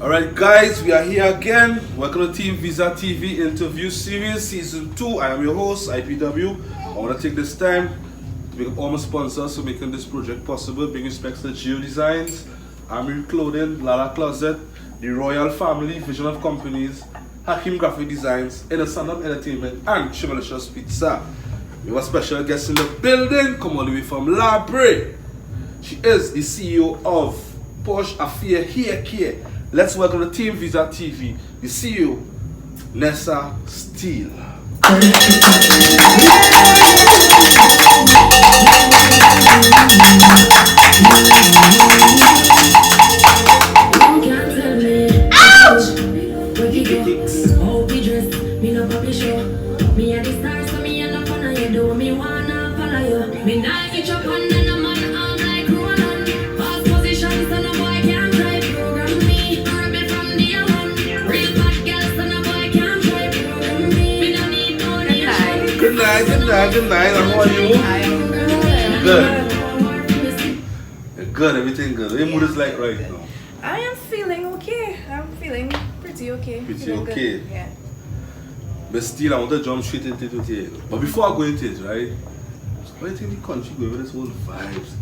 Alright guys, we are here again. Welcome to TeamViza TV interview series, Season 2. I am your host, IPW. I want to take this time to make up all my sponsors for making this project possible. Big respects to Geo Designs, Amir Clothing, Lala Closet, the Royal Family, Vision of Companies, Hakim Graphic Designs, Inner Stand-Up Entertainment, and Shimalicious Pizza. We have a special guest in the building, come all the way from Library. She is the CEO of Posh Affair here. Let's welcome to TeamViza TV, the CEO, Nessa Steele. Ouch! Me no publisher. Me a the star, so me a no fun of you. Do me wanna follow you. Me nah itch up on and I'm on arm like Roland. Boss position, so no boy can try program me. Rebel from the one. Real bad girl, so no boy can try program me. Me no need no nation. Good night. How are you? I am Good, everything good. What your mood is like right now? I am feeling okay. I'm feeling pretty okay. Pretty Feeling good. okay. Yeah. But still, I want to jump straight into it here. But before I go into it, right? What do you think the country going with this whole vibes,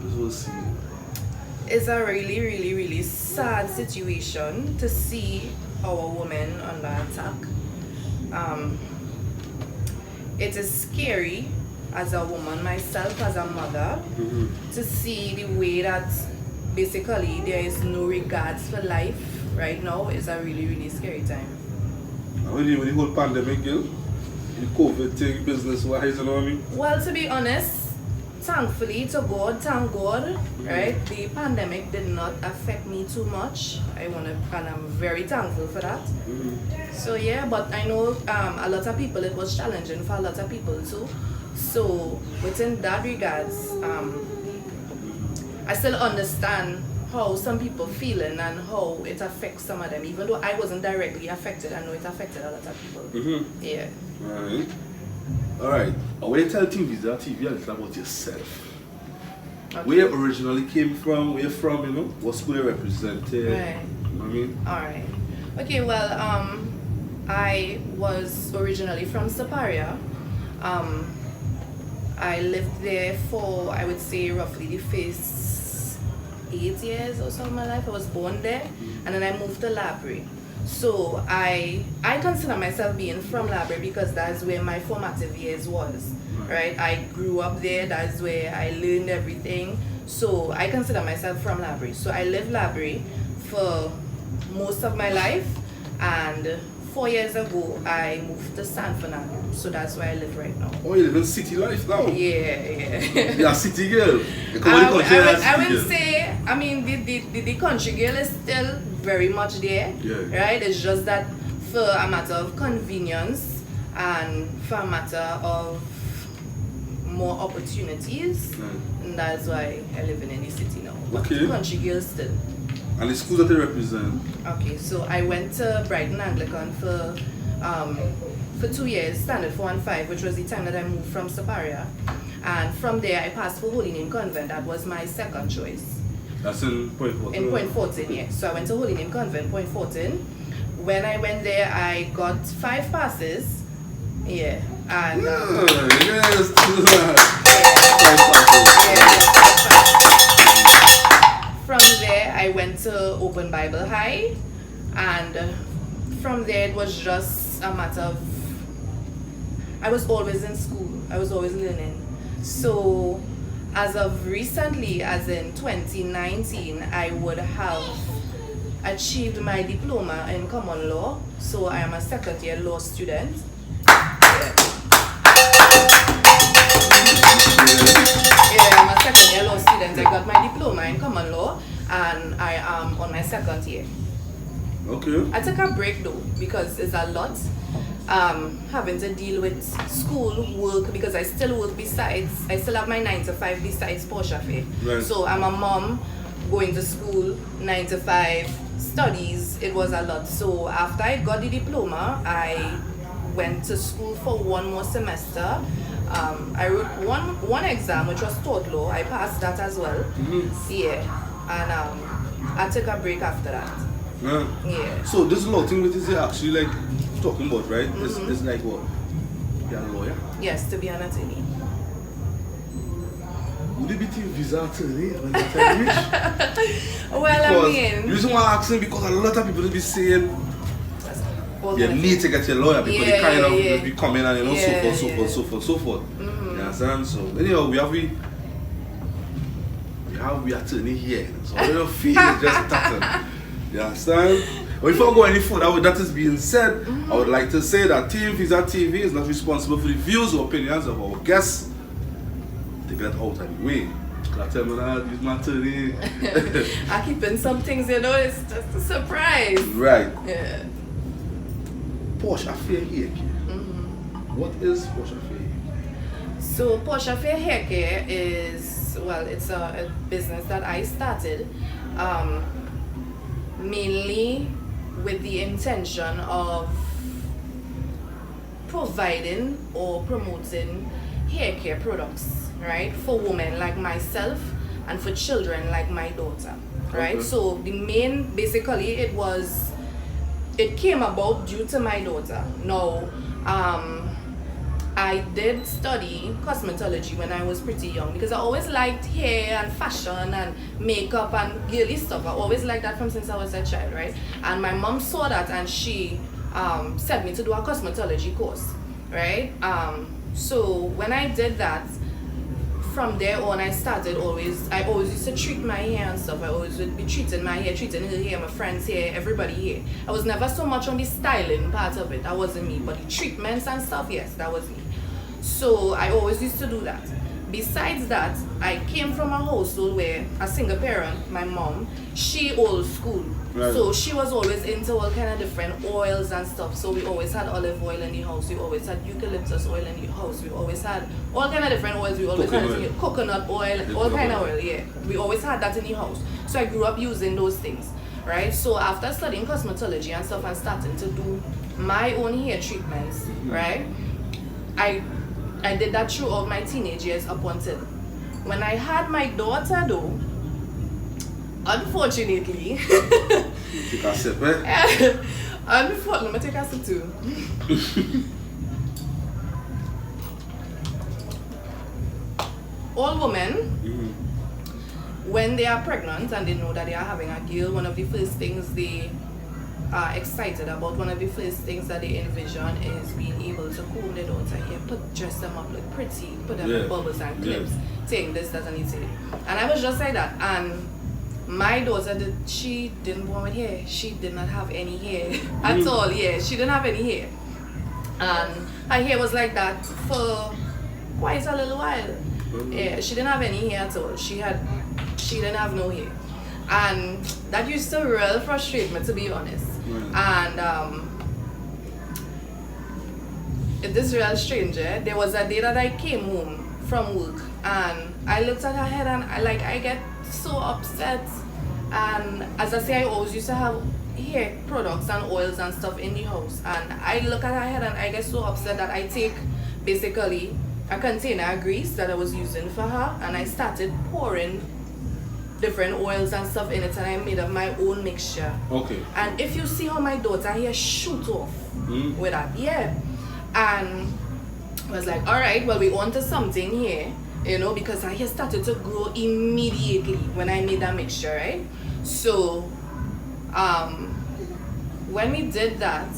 this whole scene? It's a really sad situation to see our women under attack. It is scary as a woman, myself as a mother, to see the way that basically there is no regards for life right now. Is a really scary time. When the whole pandemic, girl, the COVID thing, business-wise, you know what I mean? Well, to be honest, thankfully to God, thank God, right? The pandemic did not affect me too much. And I'm very thankful for that. So yeah, but I know a lot of people, it was challenging for a lot of people too. So within that regards, I still understand how some people feeling and how it affects some of them. Even though I wasn't directly affected, I know it affected a lot of people. Yeah. Alright. I want to tell TeamViza TV a little about yourself. Okay. Where you originally came from, where you're from, you know? What school you represented. Right. You know what I mean? Alright. Okay, well, I was originally from Saparia. I lived there for, I would say, roughly the first 8 years or so of my life. I was born there, and then I moved to Library. So I consider myself being from Library because that's where my formative years was, right? I grew up there, that's where I learned everything. So I consider myself from Library. So I lived Library for most of my life, and 4 years ago I moved to San Fernando. So that's where I live right now. Oh, you live in city life now? Yeah. You're a city girl. You come I out of the country, I would say, I mean, the country girl is still very much there, right? It's just that for a matter of convenience and for a matter of more opportunities, and that's why I live in the city now. But Okay. country girl still. And the school that they represent? Okay, so I went to Brighton Anglican for 2 years, standard 4 and 5, which was the time that I moved from Saparia. And from there, I passed for Holy Name Convent. That was my second choice. That's in Point Fortin? In Point Fortin, yeah. So I went to Holy Name Convent, Point Fortin. When I went there, I got 5 passes. Yeah. And Yes. from there, I went to Open Bible High. And from there, it was just a matter of, I was always in school. I was always learning. So as of recently, as in 2019, I would have achieved my diploma in common law. So I am a second year law student. Yeah, I'm a second year law student. I got my diploma in common law and I am on my second year. Okay. I took a break though because it's a lot. Having to deal with school, work, because I still work besides, I still have my 9 to 5 besides Posh Affair. Right. So I'm a mom, going to school, 9 to 5, studies, it was a lot. So after I got the diploma, I went to school for 1 more semester. I wrote one exam, which was tort law. I passed that as well. Yeah. And I took a break after that. Yeah. So this law thing with is actually like talking about, right? It's like what? You're a lawyer? Yes, to be an attorney. Would it be TeamViza attorney when that time reach? Well, The reason why I'm asking because a lot of people will be saying you need to get your lawyer because they kind of will be coming and so forth. You understand? So anyhow, we have attorney here. So I don't feel it's just tattling. You understand? But before I go any further, that is being said, I would like to say that TeamViza TV is not responsible for the views or opinions of our guests. Take that out of the way. Can I tell me that use my attorney? I keep in some things, it's just a surprise. Right. Yeah. Posh affair here. What is Posh affair? So Posh Affair Hair Care is, well, it's a business that I started mainly with the intention of providing or promoting hair care products, right, for women like myself and for children like my daughter, right? Okay. So the main, basically it came about due to my daughter. Now, I did study cosmetology when I was pretty young because I always liked hair and fashion and makeup and girly stuff. I always liked that from since I was a child, right? And my mom saw that and she sent me to do a cosmetology course, right? So when I did that, from there on I always used to treat my hair and stuff. I always would be treating my hair, treating her hair, my friends' hair, everybody hair. I was never so much on the styling part of it. That wasn't me. But the treatments and stuff, yes, that was me. So I always used to do that. Besides that, I came from a household where a single parent, my mom, she old school. Right. So she was always into all kind of different oils and stuff. So we always had olive oil in the house. We always had eucalyptus oil in the house. We always had all kind of different oils. We always had coconut oil, all kind of oil, yeah. We always had that in the house. So I grew up using those things, right? So after studying cosmetology and stuff and starting to do my own hair treatments, right? I did that throughout my teenage years up until when I had my daughter though, unfortunately. Take a sip, eh? Let me take a sip too. All women, when they are pregnant and they know that they are having a girl, one of the first things they are excited about, one of the first things that they envision is being able to comb their daughter hair, dress them up, look pretty, put them in bubbles and clips, saying this, that, and it. And I was just like that. And my daughter, she didn't born with hair. She did not have any hair at all. Yeah, she didn't have any hair. And her hair was like that for quite a little while. Yeah, she didn't have any hair at all. She didn't have no hair. And that used to really frustrate me, to be honest. And this real stranger, there was a day that I came home from work and I looked at her head and I get so upset. And as I say, I always used to have hair products and oils and stuff in the house, and I look at her head and I get so upset that I take basically a container of grease that I was using for her and I started pouring different oils and stuff in it, and I made up my own mixture. Okay. And if you see how my daughter hair shoot off with that, yeah. And I was like, alright, well, we on to something here, you know, because her hair started to grow immediately when I made that mixture, right? So when we did that,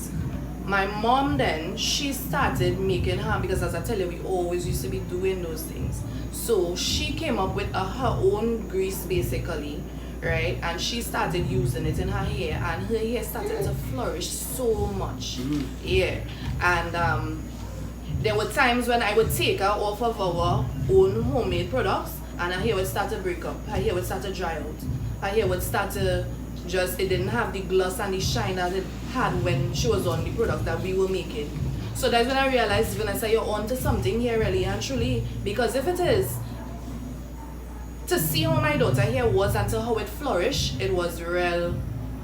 my mom then, she started making her, because as I tell you, we always used to be doing those things. So she came up with her own grease basically, right? And she started using it in her hair, and her hair started to flourish so much. Yeah. And there were times when I would take her off of our own homemade products and her hair would start to break up, her hair would start to dry out, her hair would start to just, it didn't have the gloss and the shine that it had when she was on the product that we were making. So that's when I realized, when I say you're on to something here really and truly, because if it is, to see how my daughter hair was and to how it flourished, it was real,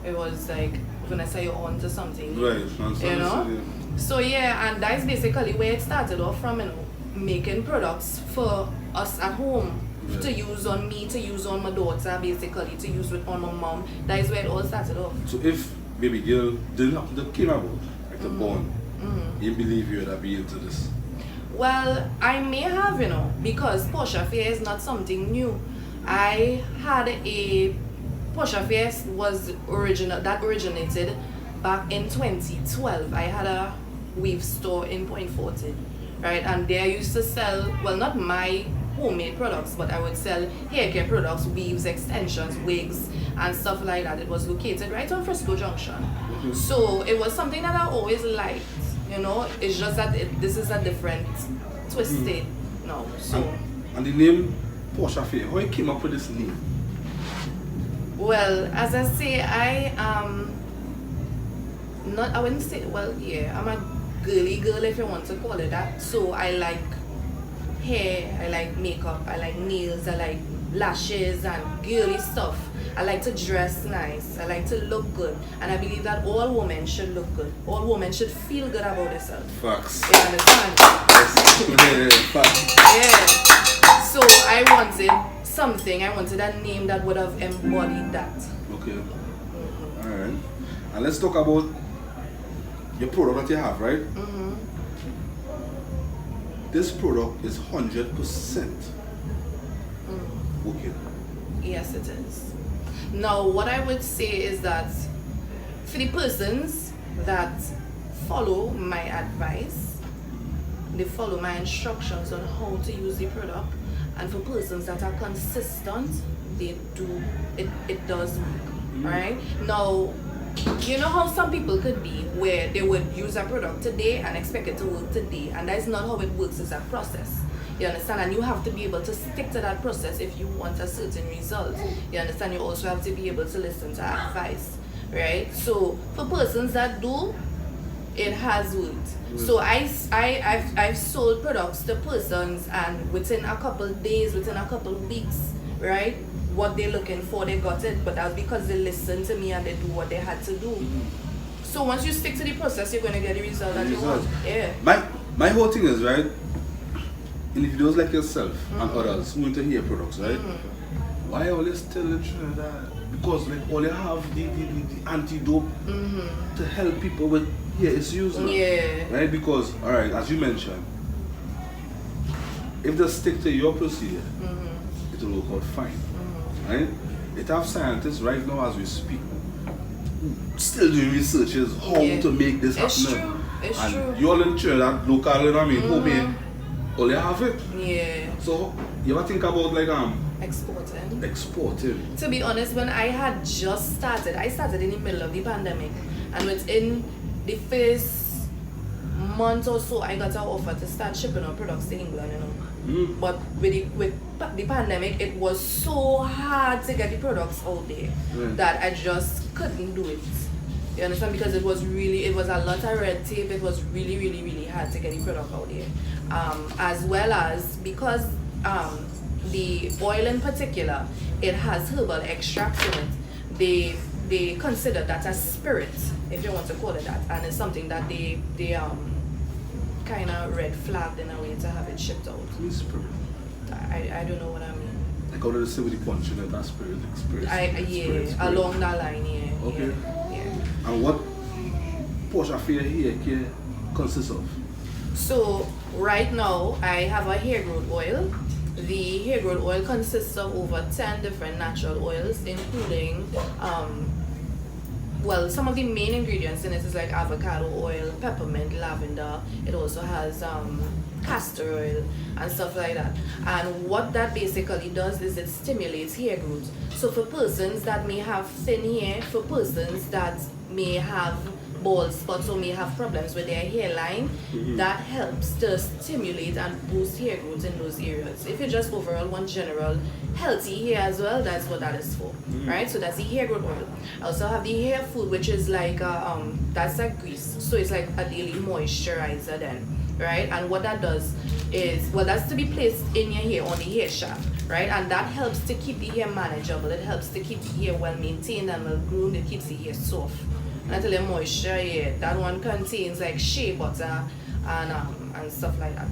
it was like, when I say you're on to something, right, you know? So yeah, and that's basically where it started off from, you know, making products for us at home, to use on me, to use on my daughter, basically, to use on my mom. That is where it all started off. So if baby girl didn't have to came about, like the born, you believe you would have been into this? Well, I may have, because Posh Affair is not something new. I had a Posh Affair originated back in 2012. I had a weave store in Point Fortin, right? And there I used to sell, well, not my homemade products, but I would sell hair care products, weaves, extensions, wigs, and stuff like that. It was located right on Frisco Junction. So it was something that I always liked, It's just that this is a different twisted now. So. And the name Posh Affair, how you came up with this name? Well, as I say, I wouldn't say, I'm a girly girl, if you want to call it that. So I like hair, I like makeup, I like nails, I like lashes and girly stuff. I like to dress nice, I like to look good, and I believe that all women should look good. All women should feel good about themselves. Facts. You understand? Yes. Facts. Yeah. So I wanted a name that would have embodied that. Okay. Alright. And let's talk about your product that you have, right? This product is 100% working. Yes, it is. Now, what I would say is that for the persons that follow my advice, they follow my instructions on how to use the product, and for persons that are consistent, they do it does work. Right? Now, you know how some people could be where they would use a product today and expect it to work today, and that's not how it works. It's a process. You understand? And you have to be able to stick to that process if you want a certain result. You understand? You also have to be able to listen to advice, right? So for persons that do, it has worked. So I've sold products to persons, and within a couple of days, within a couple of weeks, right? What they're looking for, they got it, but that's because they listened to me and they do what they had to do. So once you stick to the process, you're going to get the result that you want. Yeah. My whole thing is, right, individuals like yourself and others who want to hear products, right? Why always tell the truth that? Because like all you have the antidote to help people with issues. Yeah. Right? Because, alright, as you mentioned, if they stick to your procedure, it will work out fine. Right? It have scientists right now as we speak still doing researches how to make this happen. It's true. You all ensure that local, homemade, all you have it. Yeah. So you ever think about like exporting? To be honest, when I had just started, I started in the middle of the pandemic, and within the first month or so, I got an offer to start shipping our products to England, But with the pandemic, it was so hard to get the products out there that I just couldn't do it. You understand? Because it was a lot of red tape. It was really, really, really hard to get the product out there. As well as because the oil in particular, it has herbal extracts in it. They consider that a spirit, if you want to call it that, and it's something that they kind of red flagged in a way to have it shipped out. Spirit. I don't know what I mean. Like how do they say with the punch, that spirit, spirit. Along that line, yeah. Okay. Yeah. And what Posh Affair hair care consists of? So right now I have a hair growth oil. The hair growth oil consists of over 10 different natural oils, including some of the main ingredients in it is like avocado oil, peppermint, lavender. It also has castor oil and stuff like that. And what that basically does is it stimulates hair growth. So for persons that may have thin hair, for persons that may have bald spots or may have problems with their hairline, that helps to stimulate and boost hair growth in those areas. If you just overall want general healthy hair as well, that's what that is for, right? So that's the hair growth oil. I also have the hair food, which is like that's like grease, so it's like a daily moisturizer then, right? And what that does is, that's to be placed in your hair on the hair shaft, right? And that helps to keep the hair manageable. It helps to keep the hair well maintained and well groomed. It keeps the hair soft. And I tell you, moisture, that one contains like shea butter and stuff like that.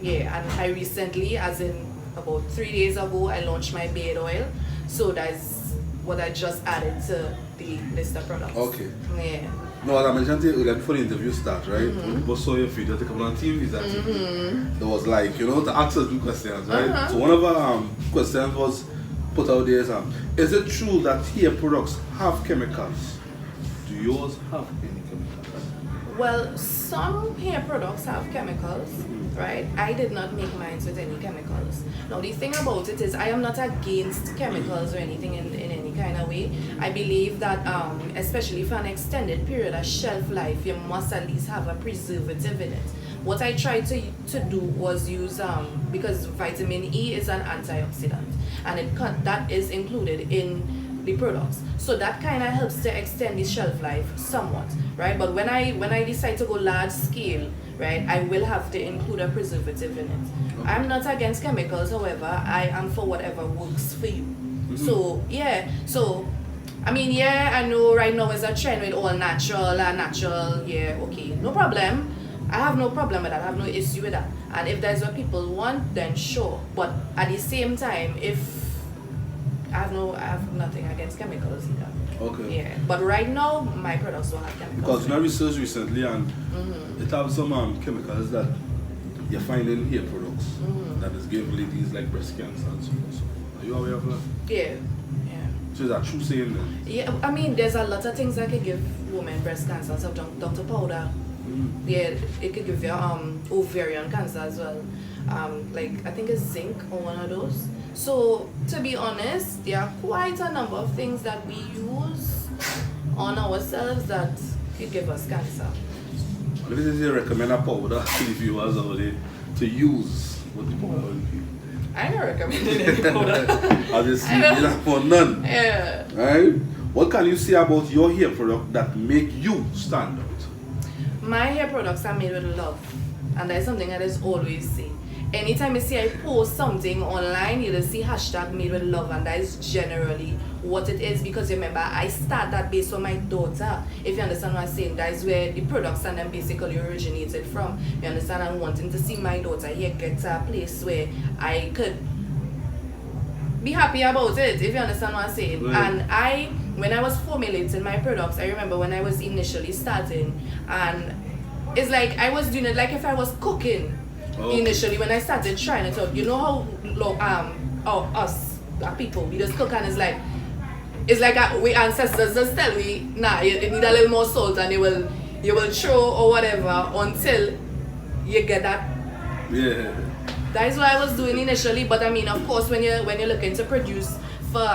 Yeah, and I recently, as in about 3 days ago, I launched my beard oil. So that's what I just added to the list of products. Okay. Yeah. No, as I mentioned to you earlier before the interview started, right? When people saw your video to come on TeamViza TV, there was like, you know, to ask us 2 questions, right? So one of our questions was put out there is it true that hair products have chemicals? Do yours have any chemicals? Well, some hair products have chemicals, right? I did not make mine with any chemicals. Now, the thing about it is I am not against chemicals or anything in any kind of way. I believe that, especially for an extended period of shelf life, you must at least have a preservative in it. What I tried to do was use, because vitamin E is an antioxidant, and that is included in the products, so that kind of helps to extend the shelf life somewhat, right? But when I decide to go large scale, right, I will have to include a preservative in it. Okay. I'm not against chemicals, however, I am for whatever works for you. So yeah, so I mean, yeah, I know right now is a trend with all natural, yeah, okay, no problem. I have no problem with that. I have no issue with that. And if that's what people want, then sure. But at the same time, if I have nothing against chemicals either. Okay. Yeah. But right now, my products don't have chemicals. Because I researched recently and it has some chemicals that you find in hair products that is give ladies like breast cancer and so on. Are you aware of that? Yeah. So is that true saying then? Yeah, I mean, there's a lot of things that can give women breast cancer. So Dr. Powder. Yeah, it could give you ovarian cancer as well. Like I think it's zinc or one of those. So to be honest, there are quite a number of things that we use on ourselves that could give us cancer. What is you recommend a powder to the viewers out there to use? What the powder would be? I don't recommend any powder. As you see, you don't for none. Yeah. Right? What can you say about your hair product that make you stand out? My hair products are made with love, and that is something that is always say. Anytime you see I post something online, you'll see hashtag made with love, and that is generally what it is, because remember, I start that based on my daughter. If you understand what I'm saying, that is where the products and them basically originated from. You understand? I'm wanting to see my daughter here get to a place where I could be happy about it, if you understand what I'm saying. Right. And when I was formulating my products, I remember when I was initially starting, and it's like I was doing it like if I was cooking. Initially, when I started trying it out, you know how us black people, we just cook, and it's like we ancestors just tell me, nah, you need a little more salt, and you will throw or whatever until you get that. Yeah. That is what I was doing initially, but I mean, of course, when you're looking to produce for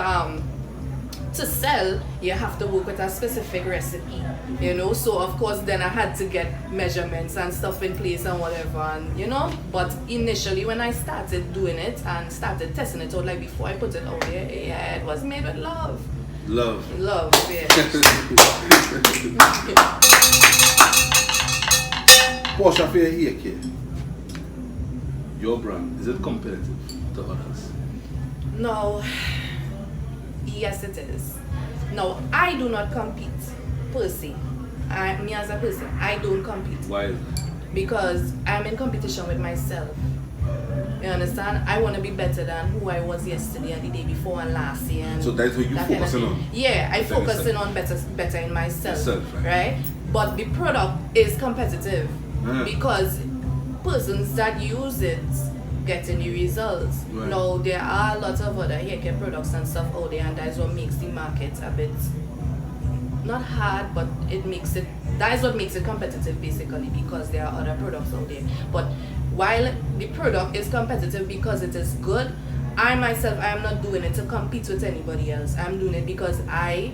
to sell, you have to work with a specific recipe, you know. So of course, then I had to get measurements and stuff in place and whatever, and you know. But initially, when I started doing it and started testing it out, like before I put it out there, yeah, it was made with love. Love, yeah. Posh, I feel here, kid. Your brand, is it competitive to others? No. Yes, it is. No, I do not compete per se. Me as a person, I don't compete. Why? Because I'm in competition with myself. You understand? I want to be better than who I was yesterday and the day before and last year. And so that's what you focusing on? Yeah, I focusing on better in myself. Right? But the product is competitive because persons that use it getting the results. Right. Now there are a lot of other hair care products and stuff out there, and that's what makes the market a bit not hard, but that is what makes it competitive basically, because there are other products out there. But while the product is competitive because it is good, I myself, I am not doing it to compete with anybody else. I'm doing it because I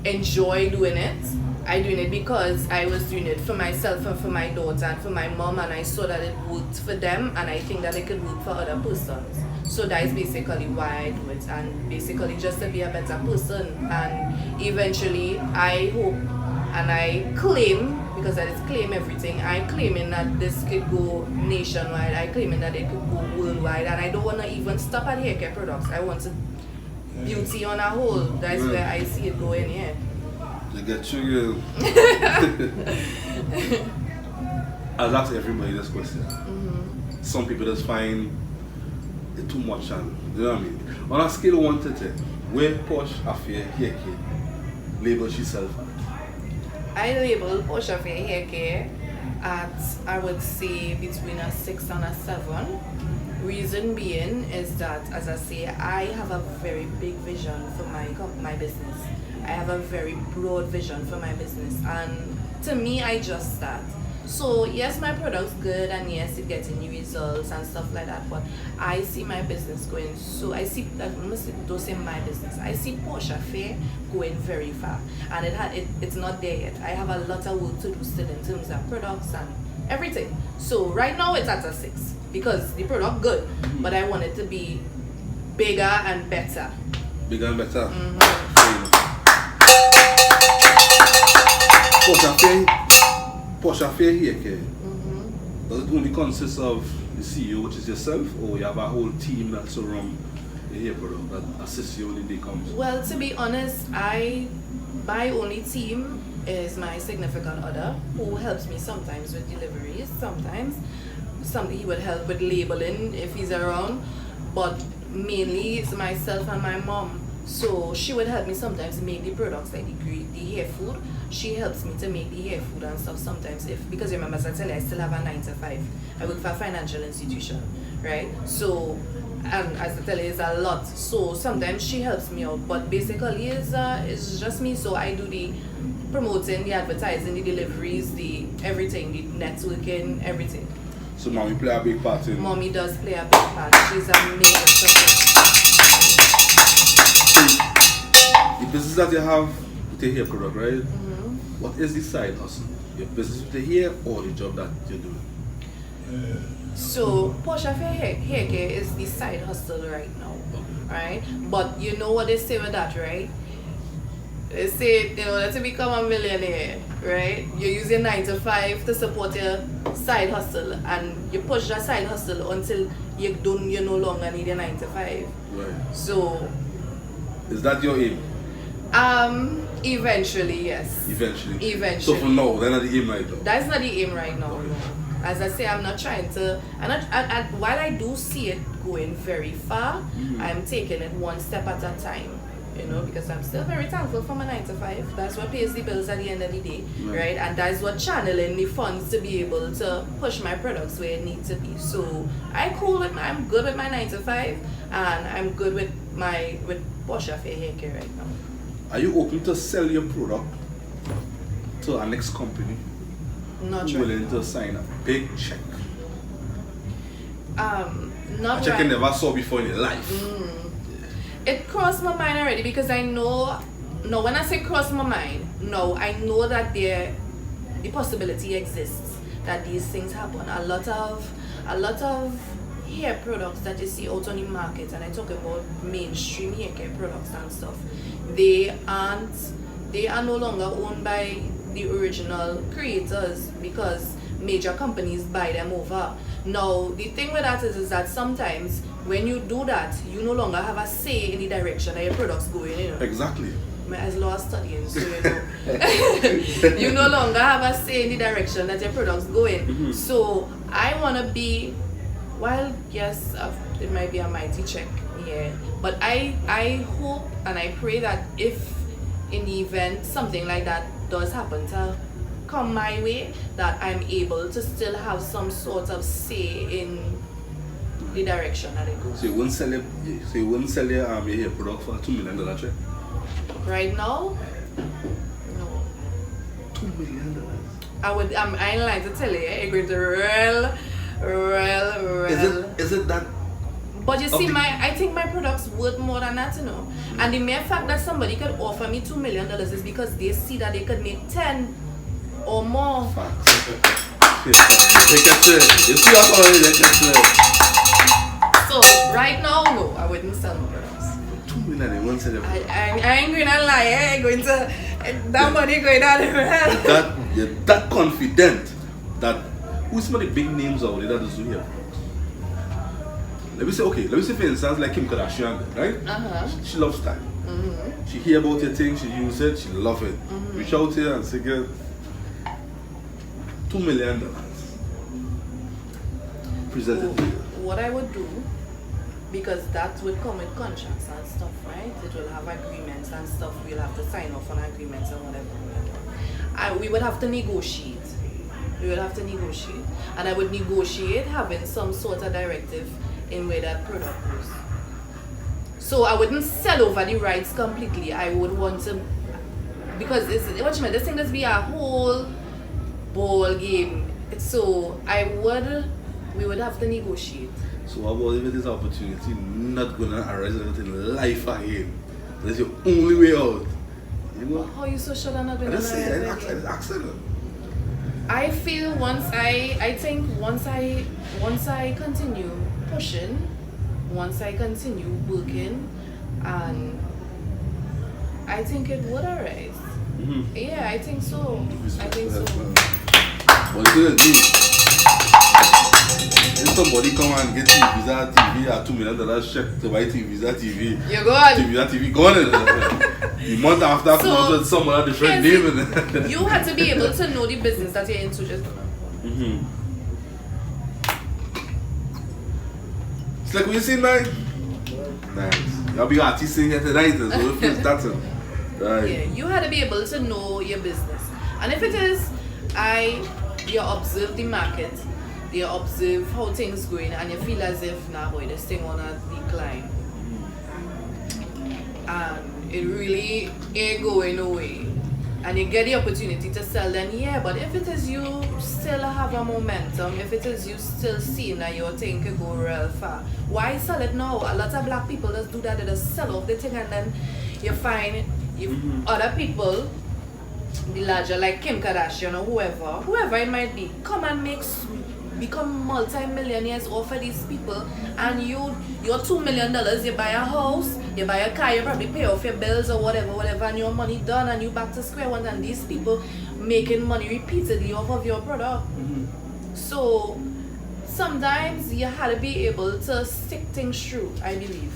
enjoy doing it. I'm doing it because I was doing it for myself and for my daughter and for my mom, and I saw that it worked for them, and I think that it could work for other persons. So that is basically why I do it, and basically just to be a better person. And eventually I hope, and I claim, because that is claim everything, I claiming that this could go nationwide, I claiming that it could go worldwide, and I don't want to even stop at hair care products. I want to beauty on a whole. That's where I see it going here. You get you. I'll ask everybody this question. Some people just find it's too much, and you know what I mean? On a scale of 1 to 10, where Posh Affair Hair Care labels herself at? I label Posh Affair Hair Care at, I would say, between a 6 and a 7. Reason being is that, as I say, I have a very big vision for my business. I have a very broad vision for my business, and to me, I just start. So yes, my product's good, and yes, it getting new results and stuff like that. But I see my business going. So I see that don't say my business. I see Posh Affair going very far, and it's not there yet. I have a lot of work to do still in terms of products and everything. So right now it's at a 6 because the product good, but I want it to be bigger and better. Bigger and better. Mm-hmm. Posh Affair Hair Care. Does it only consist of the CEO, which is yourself, or you have a whole team that surround the hair product that assists you when the day comes? Well, to be honest, my only team is my significant other, who helps me sometimes with deliveries, sometimes he would help with labeling if he's around, but mainly it's myself and my mom. So she would help me sometimes make the products like the hair food. She helps me to make the hair food and stuff sometimes, because remember, as I tell you, I still have a 9 to 5. I work for a financial institution, right? So, and as I tell you, it's a lot. So sometimes she helps me out, but basically it's just me. So I do the promoting, the advertising, the deliveries, the everything, the networking, everything. So mommy play a big part in. Mommy does play a big part. She's a major support. The business that you have with the hair product, right? What is the side hustle? Your business with the hair or the job that you're doing? So Posh Affair Hair Care is the side hustle right now, right? But you know what they say with that, right? They say, in order to become a millionaire, right, you use your 9 to 5 to support your side hustle, and you push that side hustle until you no longer need a 9 to 5. Right. So is that your aim? Eventually, yes. Eventually. So for now, that's not the aim right now. That's not the aim right now. No. As I say, I'm not trying to. While I do see it going very far, I'm taking it one step at a time. You know, because I'm still very thankful for my 9 to 5. That's what pays the bills at the end of the day, right? And that's what channeling the funds to be able to push my products where it needs to be. So I'm good with my 9 to 5, and I'm good with Posh Affair Hair Care right now. Are you open to sell your product to our next company? Not who willing to sign a big check? Not a check you never saw before in your life. It crossed my mind already, because I know. No, when I say cross my mind, no, I know that the possibility exists that these things happen. A lot of hair products that you see out on the market, and I talk about mainstream hair care products and stuff, they are no longer owned by the original creators, because major companies buy them over. Now the thing with that is that sometimes when you do that, you no longer have a say in the direction that your products going in. Exactly. As law studying, so you know, you no longer have a say in the direction that your products going. So I want to be, while yes, it might be a mighty check, yeah, but I hope and I pray that if in the event something like that does happen to come my way, that I'm able to still have some sort of say in the direction that it goes. So you wouldn't sell your hair product for $2 million check? Right now, no. $2 million. I ain't lying to tell you, it's going to real. Is it that? But you see, I think my product's worth more than that, you know. And the mere fact that somebody could offer me $2 million is because they see that they could make 10 or more. Facts. You see us already, they can say. So right now, no, I wouldn't sell my products. $2 million, they won't sell them. I ain't going to lie, I ain't going to. That money going down the well. You're that confident that who's some of the big names out there that does do hair products? Let me say for instance, like Kim Kardashian, right? She loves style. She hear about your thing, she use it, she love it. Reach out here and say, girl, $2 million. Present it to you. What I would do because that would come with contracts and stuff, right? It will have agreements and stuff. We'll have to sign off on agreements and whatever. We would have to negotiate. And I would negotiate having some sort of directive in where that product goes. So I wouldn't sell over the rights completely. I would want to, because this thing does be a whole ball game. So we would have to negotiate. So what about if it is opportunity not gonna arise in life again? That's your only way out. You know? How you so sure that not gonna I arise again? accident. I feel once I continue pushing, once I continue working, and I think it would arise. Mm-hmm. Yeah, I think so. What you gonna do? If somebody come and get TeamViza TV at $2 million check to buy TeamViza TV, You're gone. TeamViza TV gone. The month after, come out some other different name. You have to be able to know the business that you're into. Just It's like what you seen, man. Nice. You'll be artist singing tonight as well. That's it. Right. Yeah, you had to be able to know your business. And if it is, you observe the market, you observe how things going, and you feel as if, nah boy, this thing wanna decline. And it really ain't going away. And you get the opportunity to sell, then yeah, but if it is you still have a momentum, if it is you still seeing that your thing could go real far, why sell it now? A lot of black people just do that, they just sell off the thing, and then you find other people, the larger, like Kim Kardashian or whoever it might be, come and become multi-millionaires off of these people, and your $2 million, you buy a house, you buy a car, you probably pay off your bills or whatever, and your money done, and you back to square one, and these people making money repeatedly off of your product. So sometimes you had to be able to stick things through, I believe.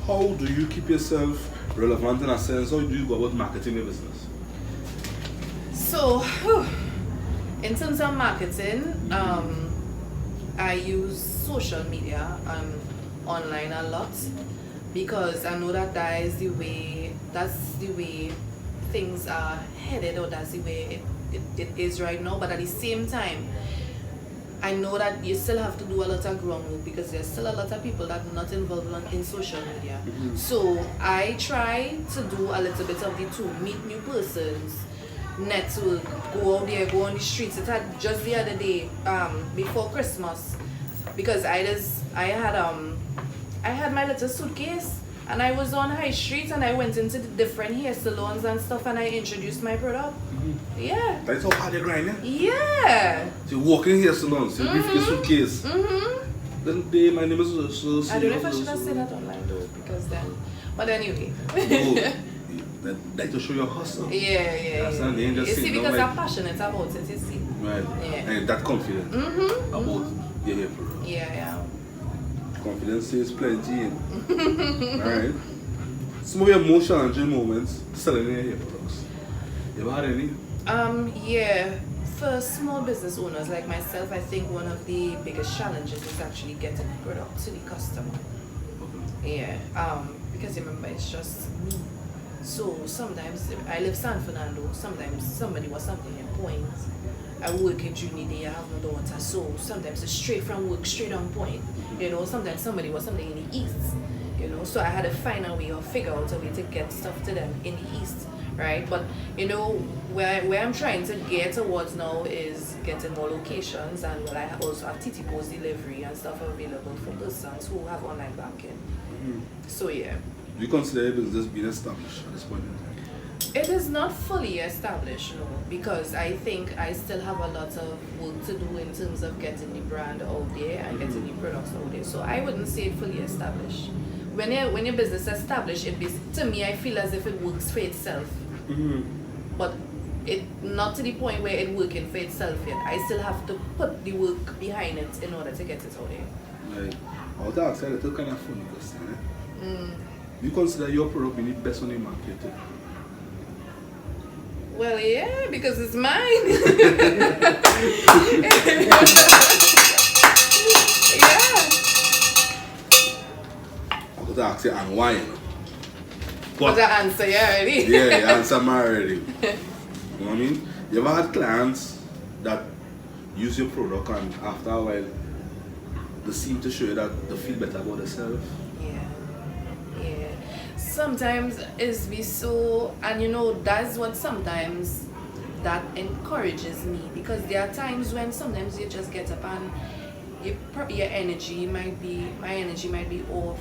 How do you keep yourself relevant in a sense? How do you go about marketing your business? So, in terms of marketing, I use social media and online a lot, because I know that is the way things are headed, or that's the way it is right now. But at the same time, I know that you still have to do a lot of groundwork, because there's still a lot of people that are not involved in social media. So I try to do a little bit of the two, meet new persons, network, go out there, go on the streets. It had just the other day, before Christmas, because I had my little suitcase, and I was on High Street, and I went into the different hair salons and stuff, and I introduced my product. Yeah. That's how hard you grind, yeah? Yeah. So you walk in hair salons, you brief your suitcase. Then my name is so I don't know if I should have said that online though, because then, but anyway. That to show your hustle. Yeah. That's not the You see, because like, I'm passionate about it, you see. Right. Yeah. And that confident about your hair product. Yeah. Confidence is plenty. Alright. Some of your most challenging moments selling your hair products. You ever had any? Yeah. For small business owners like myself, I think one of the biggest challenges is actually getting the product to the customer. Yeah. Because remember, it's just me. So sometimes I live San Fernando. Sometimes somebody was something in Point. I work in Junior Day. I have no daughter, so sometimes it's straight from work, straight on Point. You know, sometimes somebody was something in the East. You know, so I had to find a way or figure out a way to get stuff to them in the East, right? But you know, where I'm trying to get towards now is getting more locations, and I also have TT Post delivery and stuff available for persons who have online banking. So yeah. Do you consider your business being established at this point in time? It is not fully established, no, because I think I still have a lot of work to do in terms of getting the brand out there and getting the products out there. So I wouldn't say it fully established. When your business is established, to me, I feel as if it works for itself. But it not to the point where it's working for itself yet. I still have to put the work behind it in order to get it out there. Right. I would ask you a little kind of funny question. Do you consider your product being the best on the market? Well, yeah, because it's mine. But I ask you, and why? You know? But the answer, yeah, already. Yeah, you answer me already. You know what I mean? You ever had clients that use your product and after a while they seem to show you that they feel better about themselves? Yeah. Sometimes it's be so, and you know, that's what sometimes that encourages me, because there are times when sometimes you just get up and your energy might be, my energy might be off,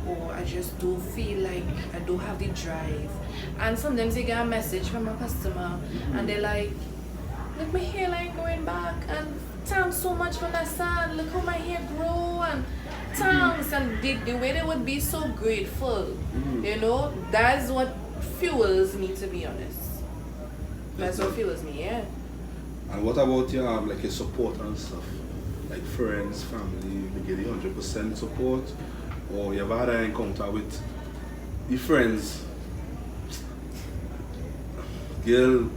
or I just don't feel like I don't have the drive. And sometimes you get a message from a customer and they're like, look, my hairline going back, and thanks so much for that son, look how my hair grow, and thanks, and the way they would be so grateful, you know, that's what fuels me, to be honest. That's what fuels me, yeah. And what about your like your support and stuff? Like friends, family, they give you 100% support? Or you ever had an encounter with your friends? Girl,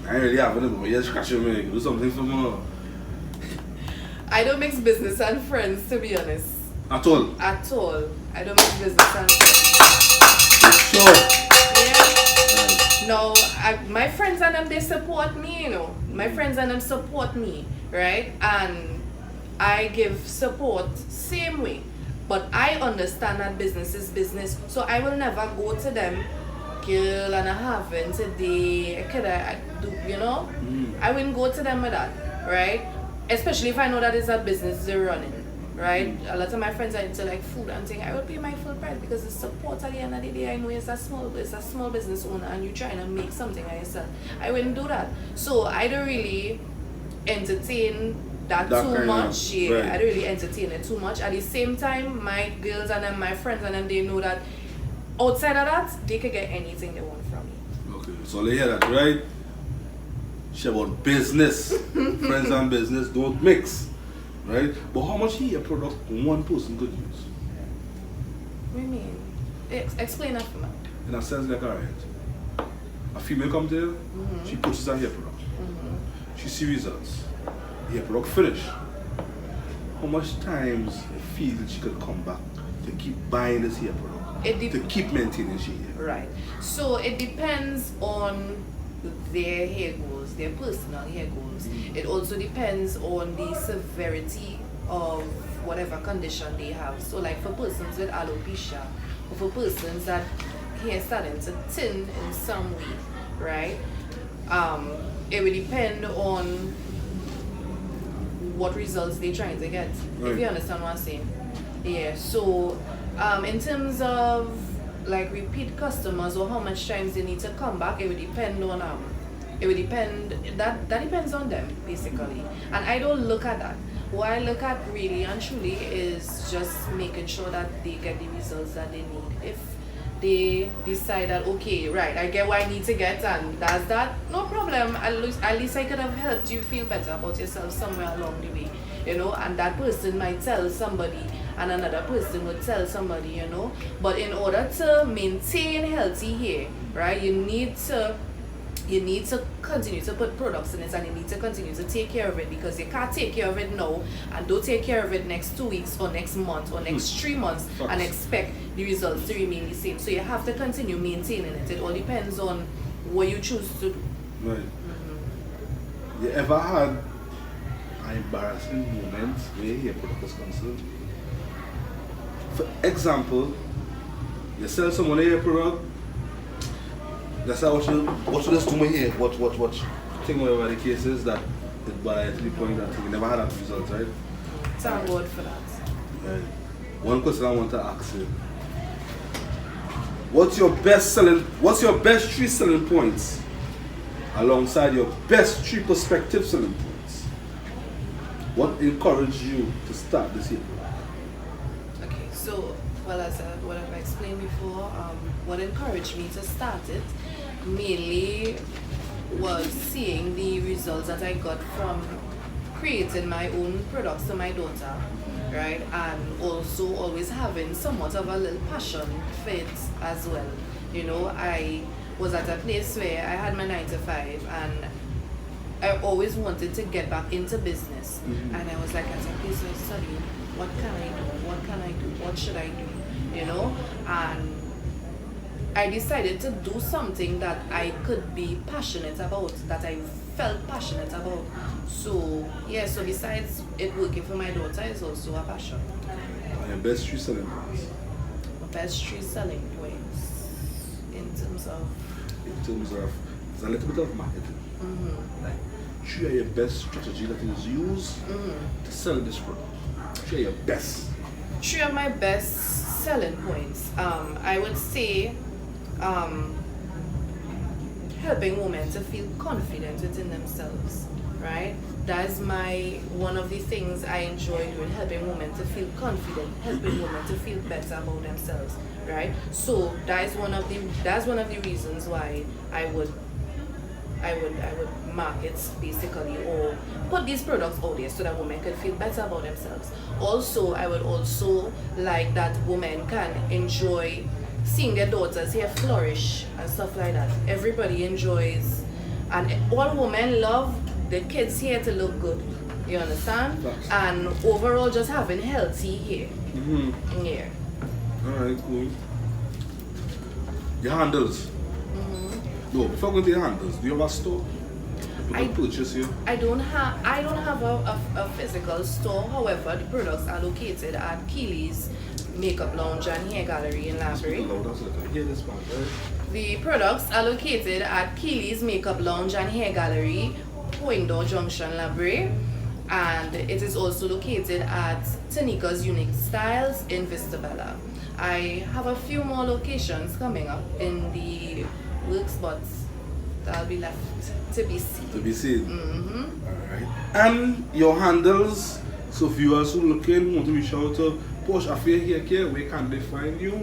I ain't really having it, but you're scratching me, do something for me. I don't mix business and friends, to be honest. At all? At all. I don't mix business and friends. Sure. Yeah. No, my friends and them, they support me, you know. My friends and them support me, right? And I give support same way. But I understand that business is business. So I will never go to them, girl, and I haven't today. I do, you know? I wouldn't go to them with that, right? Especially if I know that it's a business they're running, right? A lot of my friends are into like food and things. I would pay my full price because it's support at the end of the day. I know it's a small business owner and you're trying to make something of yourself. I wouldn't do that. So I don't really entertain that too much. Yeah, right. I don't really entertain it too much. At the same time, my girls and them, my friends and them, they know that outside of that, they can get anything they want from me. Okay, so they hear that, right? She about business. Friends and business don't mix, right? But how much hair product one person could use? What do you mean? Explain that for me. In a sense, like, alright, a female comes there, she purchases a hair product. She sees results. Hair product finish. How much times you feel she could come back to keep buying this hair product? To keep maintaining she hair? Right. So it depends on their hair goals, their personal hair goals. It also depends on the severity of whatever condition they have. So like for persons with alopecia, or for persons that hair starting to thin in some way, right? It will depend on what results they're trying to get. Right. If you understand what I'm saying. Yeah, so in terms of like repeat customers or how much times they need to come back, it would depend on that depends on them basically. And I don't look at that. What I look at really and truly is just making sure that they get the results that they need. If they decide that, okay, right, I get what I need to get and that's that, no problem. At least I could have helped you feel better about yourself somewhere along the way, you know, and that person might tell somebody and another person would tell somebody, you know. But in order to maintain healthy hair, right, you need to continue to put products in it, and you need to continue to take care of it, because you can't take care of it now and don't take care of it next 2 weeks or next month or next 3 months and expect the results to remain the same. So you have to continue maintaining it. It all depends on what you choose to do. Right. You ever had an embarrassing moment where your hair product is concerned? For example, you sell someone a hair product. That's how what you just do my hair, what thing, whatever the case is, that it by to the point that you never had that result, right? Thank God for that. Right. One question I want to ask you. What's your best 3 selling points alongside your best 3 prospective selling points? What encouraged you to start this hair product? Okay, so well, as what I've explained before, what encouraged me to start it mainly was seeing the results that I got from creating my own products to my daughter, right? And also always having somewhat of a little passion for it as well. You know, I was at a place where I had my 9 to 5 and I always wanted to get back into business. And I was like, at a place where I studying, what can I do? What should I do? you know, and I decided to do something that I could be passionate about, that I felt passionate about. So yeah, so besides it working for my daughter, it's also a passion. And your best 3 selling points? My best 3 selling points in terms of It's a little bit of marketing. Like, 3 are your best strategy that is used to sell this product. 3 are your best. 3 of my best selling points. I would say helping women to feel confident within themselves, right? That's one of the things I enjoy doing, helping women to feel confident, helping women to feel better about themselves, right? So that's one of the reasons why I would market basically, or put these products out there so that women can feel better about themselves. Also, I would also like that women can enjoy seeing their daughters here flourish and stuff like that. Everybody enjoys, and all women love the kids here to look good. You understand? That's and overall, just having healthy hair. Yeah. Alright, cool. Your handles. No, before going to your handles, do you have a store? People can purchase you. I don't have a physical store. However, the products are located at Keely's Makeup Lounge and Hair Gallery in Lavery. Hear this part, right? The products are located at Keely's Makeup Lounge and Hair Gallery, Poindor Junction, Lavery. And it is also located at Tanika's Unique Styles in Vistabella. I have a few more locations coming up in the works, but that'll be left to be seen. To be seen. Alright. And your handles, so viewers who looking, want to reach out to Posh Affair Hair, where can they find you?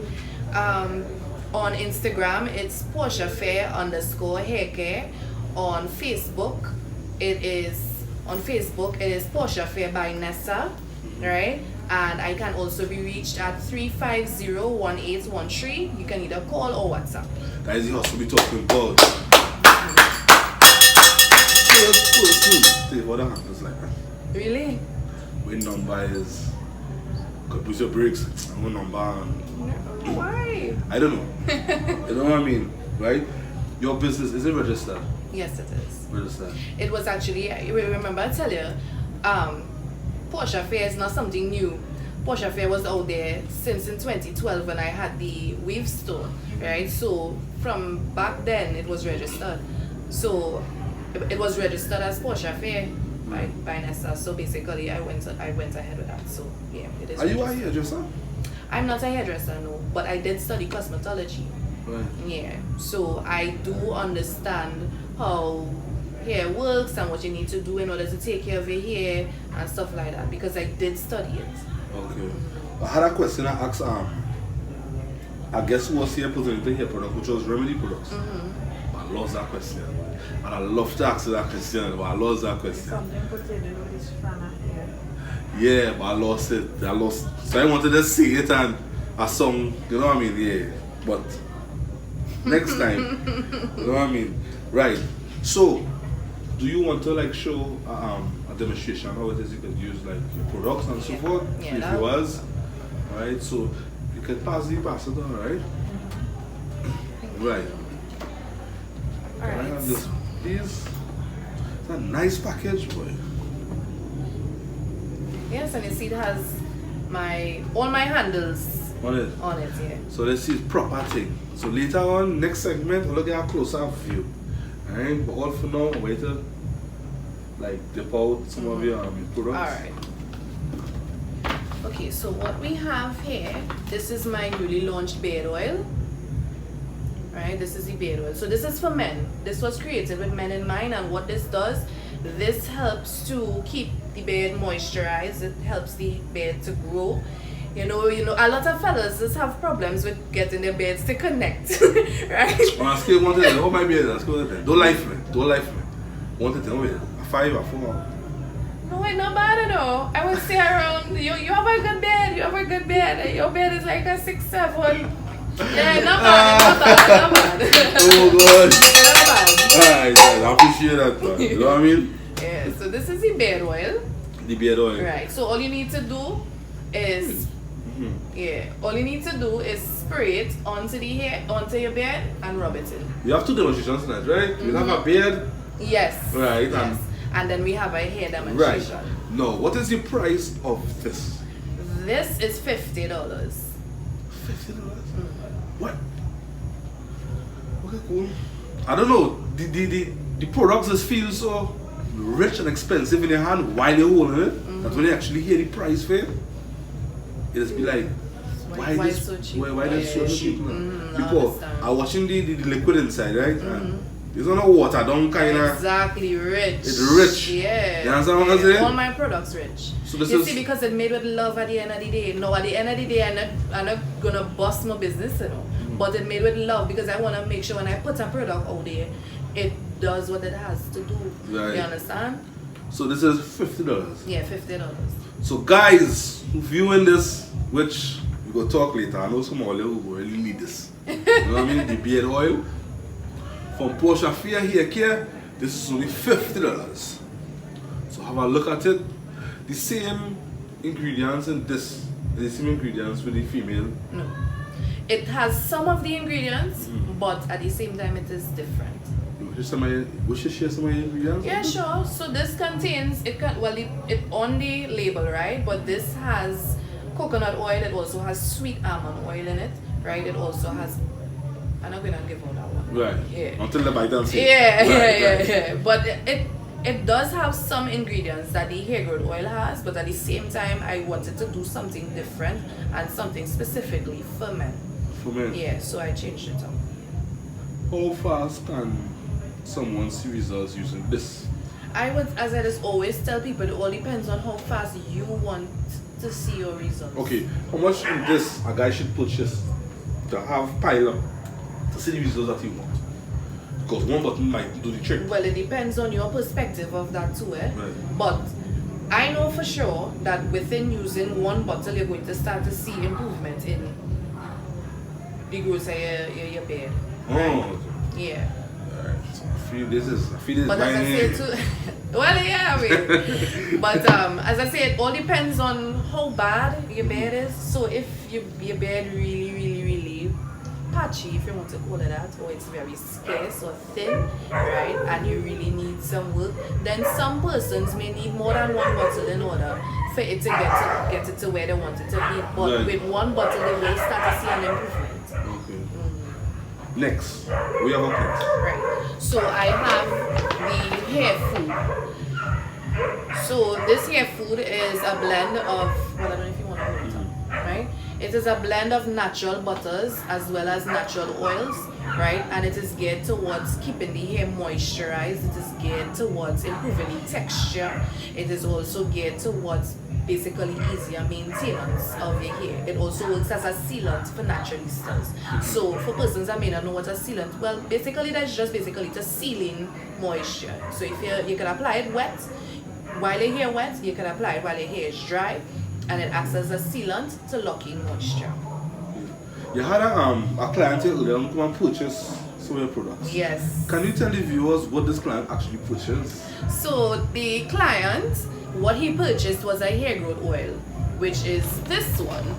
On Instagram, it's PoshAffair_haircare. On Facebook, it is Posh Affair by Nessa, right? And I can also be reached at 350-1813. You can either call or WhatsApp. That is the hustle we talking about. What the handles like that? Really? When number is, could put your brakes, and what number? Why? I don't know. You know what I mean, right? Your business, is it registered? Yes, it is. Registered. It was actually, I remember I tell you, Posh Affair is not something new. Posh Affair was out there since in 2012 when I had the Weave store, right? So from back then it was registered. So it was registered as Posh Affair by Nessa. So basically I went ahead with that. So yeah, it is. Are you a registered. hairdresser? I'm not a hairdresser, no, but I did study cosmetology. Right. Yeah, so I do understand how hair works and what you need to do in order to take care of your hair and stuff like that, because I did study it. Okay. I had a question I asked I guess who was here presenting the hair product, which was Remedy Products. I lost that question. And I love to ask that question, but I lost that question. Something pertaining with this fan of hair. Yeah, but I lost it. So I wanted to see it and a song, you know what I mean? Yeah. But next time, you know what I mean? Right. So, do you want to like show a demonstration how it is you can use like your products and so forth? Yeah, If that you would- was. Right, so you can pass it on, right? Right. Can I have this, please? It's a nice package, boy. Yes, and you see it has all my handles On it. on it, yeah. So let's see proper thing. So later on, next segment, we'll look at a closer view. Alright, but all for now, I'm going to like dip out some of your products. Alright. Okay, so what we have here, this is my newly launched beard oil. Right, this is the beard oil. So this is for men. This was created with men in mind, and what this does, this helps to keep the beard moisturized. It helps the beard to grow. You know, a lot of fellas just have problems with getting their beards to connect, right? When I still want it, hold my beard, don't life me. Want it, don't wait. A 5 or 4. No, it's not bad at all. I would say around, you have a good beard, your beard is like a 6-7. Yeah, not bad. Oh god. Yeah, not bad. Alright, I appreciate that, man. You know what I mean? Yeah, so this is the beard oil. The beard oil. Right, so all you need to do is Yeah. All you need to do is spray it onto the hair, onto your beard, and rub it in. You have two demonstrations tonight, right? You have a beard. Yes. Right. Yes. And then we have a hair demonstration. Right. Now, what is the price of this? This is $50. $50? What? Okay, cool. I don't know. The products just feel so rich and expensive in your hand while you're holding it. That when you actually hear the price for it, it just be like, why this so cheap? Why this so cheap? I Because understand. I'm watching the liquid inside, right? And it's not a water down kind of. Exactly, rich. It's rich. Yeah. You understand what I'm saying? All my products rich. So this you is- see, because it's made with love at the end of the day. No, at the end of the day, I'm not gonna bust my business, you know. But it's made with love because I wanna make sure when I put a product out there, it does what it has to do. Right. You understand? So this is $50. Yeah, $50. So guys who viewing this, which we go talk later, I know some of you who really need this. You know what I mean? The beard oil. From Posh here, this is only $50. So have a look at it. The same ingredients in this, the same ingredients for the female. No. It has some of the ingredients, but at the same time it is different. We should share some of the ingredients? Yeah, sure. So this contains it on the label, right? But this has coconut oil. It also has sweet almond oil in it, right? It also has. I'm not gonna give out that one. Right. Yeah. Until the bite and see. Yeah, Right. yeah. But it does have some ingredients that the hair growth oil has, but at the same time, I wanted to do something different and something specifically for men. For men. Yeah, so I changed it up. How fast can someone see results using this? I would, as I just always tell people, it all depends on how fast you want to see your results. Okay, how much in this a guy should purchase to have pile up to see the results that he wants? Because one button might do the trick. Well, it depends on your perspective of that too, eh? Right. But I know for sure that within using one bottle, you're going to start to see improvement in the growth of your beard. Oh, Yeah. alright. So I feel this is But as I buying say in. too, well, yeah, I mean, but as I say, it all depends on how bad your beard is. So if your beard really patchy, if you want to call it that, or it's very scarce or thin, right, and you really need some work, then some persons may need more than one bottle in order for it to get it to where they want it to be. But Right. with one bottle, they will start to see an improvement. Okay. Next, we have a plate. Right. So I have the hair food. So this hair food is a blend of, well, I don't know if you want to hold it up, right? It is a blend of natural butters as well as natural oils, right? And it is geared towards keeping the hair moisturized. It is geared towards improving the texture. It is also geared towards basically easier maintenance of your hair. It also works as a sealant for naturalistas. So for persons that may not know what a sealant, well, basically that's just basically just sealing moisture. So if you can apply it wet, while your hair wet, you can apply it while your hair is dry, and it acts as a sealant to lock in moisture. You had a client here earlier come and purchase some of your products. Yes. Can you tell the viewers what this client actually purchased? So the client, what he purchased was a hair growth oil, which is this one.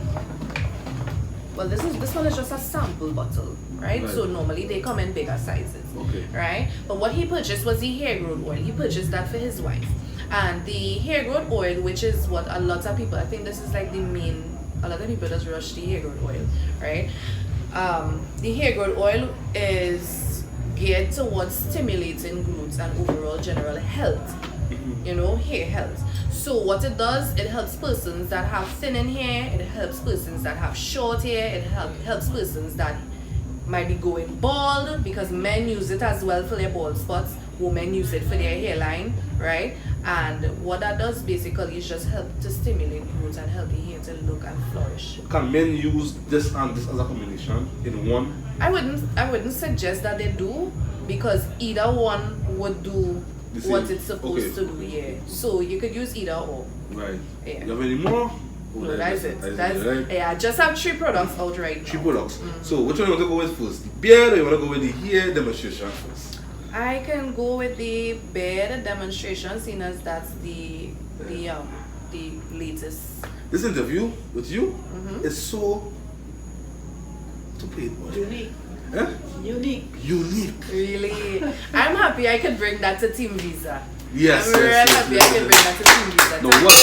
Well, this one is just a sample bottle, right? Right. So normally they come in bigger sizes, Okay. right? But what he purchased was the hair growth oil. He purchased that for his wife. And the hair growth oil, which is what a lot of people, I think this is like the main, a lot of people just rush the hair growth oil, right? The hair growth oil is geared towards stimulating growth and overall general health, hair health. So what it does, it helps persons that have thinning hair, it helps persons that have short hair, it helps persons that might be going bald, because men use it as well for their bald spots, women use it for their hairline, right? And what that does basically is just help to stimulate growth and help the hair to look and flourish. Can men use this and this as a combination in one? I wouldn't suggest that they do, because either one would do The same. what it's supposed Okay. to do, yeah. So you could use either or. Right. Yeah. You have any more? Oh, No, that's it. right? Yeah, I just have 3 products out right now. 3 products. So which one you want to go with first? The beard, or you want to go with the hair demonstration first? I can go with the beard demonstration, seeing as that's the latest this interview with you is so to pay it much. Unique. Eh? Unique. Unique. Really? I'm happy I could bring that to TeamViza. Yes. I'm real happy I could bring that to TeamViza. No what?